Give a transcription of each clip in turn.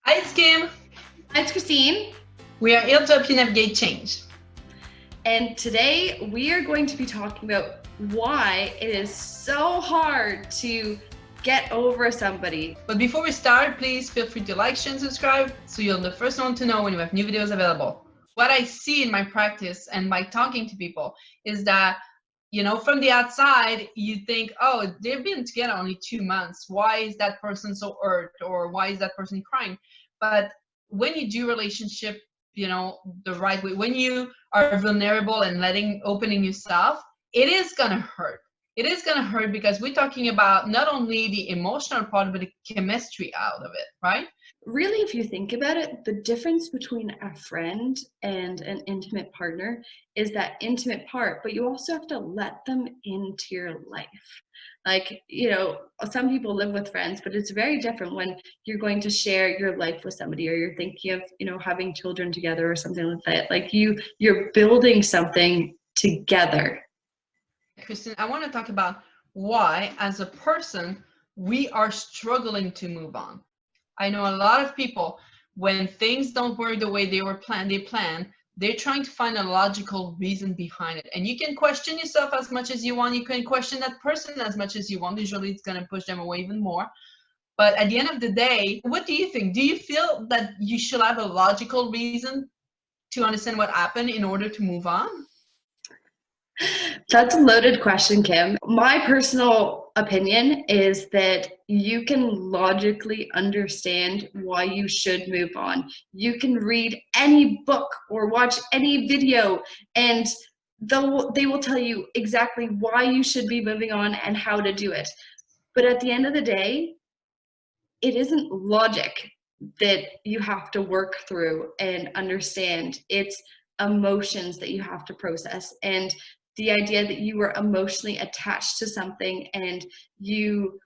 Hi, it's Kim. Hi, it's Christine. We are here to help you navigate change. And today we are going to be talking about why it is so hard to get over somebody. But before we start, please feel free to like, share, and subscribe so you're the first one to know when we have new videos available. What I see in my practice and by talking to people is that, from the outside, you think, oh, they've been together only 2 months. Why is that person so hurt? Or why is that person crying? But when you do relationship, the right way, when you are vulnerable and opening yourself, it is going to hurt. It is going to hurt because we're talking about not only the emotional part, but the chemistry out of it, right? Really, if you think about it, the difference between a friend and an intimate partner is that intimate part, but you also have to let them into your life. Like, some people live with friends, but it's very different when you're going to share your life with somebody, or you're thinking of, having children together or something like that. Like you're building something together. Kristen, I want to talk about why, as a person, we are struggling to move on. I know a lot of people, when things don't work the way they plan, they're trying to find a logical reason behind it. And you can question yourself as much as you want. You can question that person as much as you want. Usually it's going to push them away even more. But at the end of the day, what do you think? Do you feel that you should have a logical reason to understand what happened in order to move on? That's a loaded question, Kim. My personal opinion is that you can logically understand why you should move on. You can read any book or watch any video, and they will tell you exactly why you should be moving on and how to do it. But at the end of the day, it isn't logic that you have to work through and understand. It's emotions that you have to process, and the idea that you were emotionally attached to something and you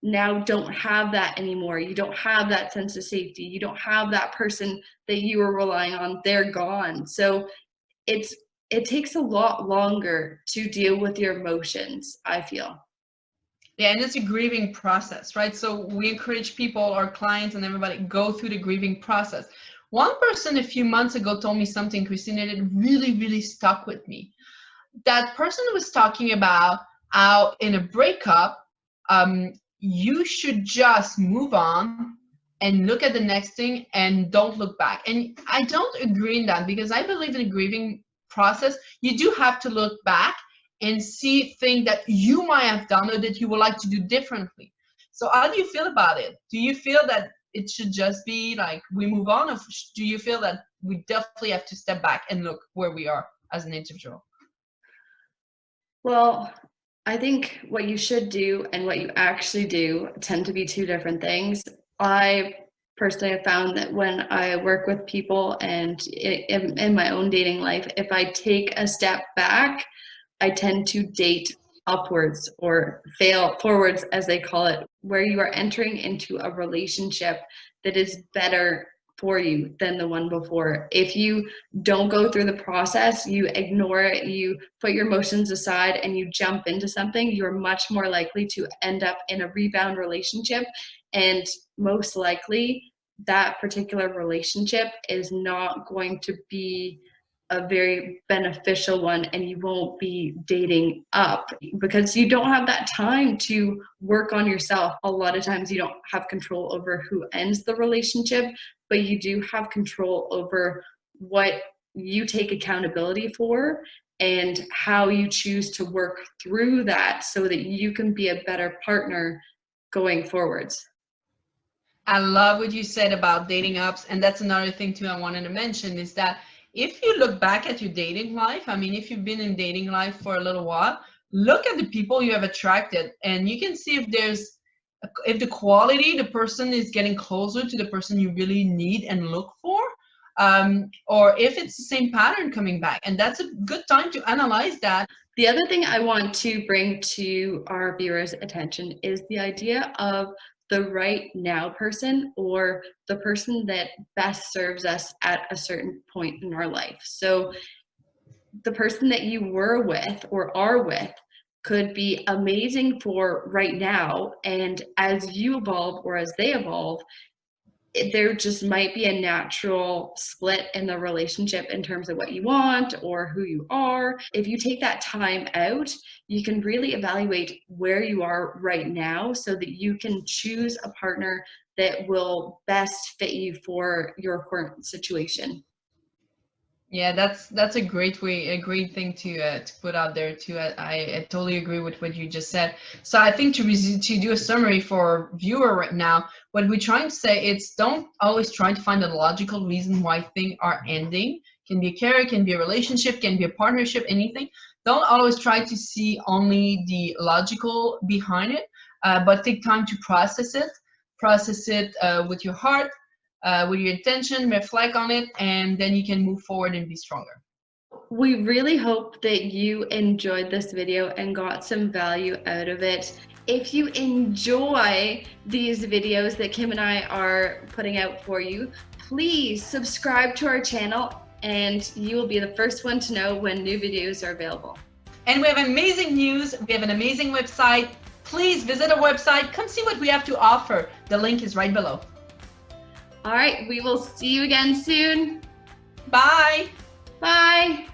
now don't have that anymore. You don't have that sense of safety. You don't have that person that you were relying on. They're gone. So it takes a lot longer to deal with your emotions, I feel. Yeah, and it's a grieving process, right? So we encourage people, our clients and everybody, go through the grieving process. One person a few months ago told me something, Christine, and it really, really stuck with me. That person was talking about how in a breakup, you should just move on and look at the next thing and don't look back. And I don't agree in that because I believe in a grieving process. You do have to look back and see things that you might have done or that you would like to do differently. So how do you feel about it? Do you feel that it should just be like we move on, or do you feel that we definitely have to step back and look where we are as an individual? Well, I think what you should do and what you actually do tend to be two different things. I personally have found that when I work with people and in my own dating life, if I take a step back, I tend to date upwards or fail forwards, as they call it, where you are entering into a relationship that is better for you than the one before. If you don't go through the process, you ignore it, you put your emotions aside and you jump into something, you're much more likely to end up in a rebound relationship. And most likely, that particular relationship is not going to be a very beneficial one, and you won't be dating up because you don't have that time to work on yourself. A lot of times you don't have control over who ends the relationship, but you do have control over what you take accountability for and how you choose to work through that so that you can be a better partner going forwards. I love what you said about dating apps, and that's another thing too I wanted to mention is that if you look back at your dating life, I mean, if you've been in dating life for a little while, look at the people you have attracted, and you can see if the quality, the person is getting closer to the person you really need and look for, or if it's the same pattern coming back, and that's a good time to analyze that. The other thing I want to bring to our viewers' attention is the idea of the right now person, or the person that best serves us at a certain point in our life. So the person that you were with or are with could be amazing for right now, and as you evolve or as they evolve, there just might be a natural split in the relationship in terms of what you want or who you are. If you take that time out, you can really evaluate where you are right now so that you can choose a partner that will best fit you for your current situation. Yeah, that's a great way, a great thing to put out there too. I totally agree with what you just said. So I think to do a summary for viewer right now, what we're trying to say is don't always try to find a logical reason why things are ending. Can be a career, can be a relationship, can be a partnership, anything. Don't always try to see only the logical behind it, but take time to process it. Process it with your heart, with your intention, reflect on it, and then you can move forward and be stronger. We really hope that you enjoyed this video and got some value out of it. If you enjoy these videos that Kim and I are putting out for you, please subscribe to our channel and you will be the first one to know when new videos are available. And we have amazing news. We have an amazing website. Please visit our website. Come see what we have to offer. The link is right below. All right, we will see you again soon. Bye. Bye.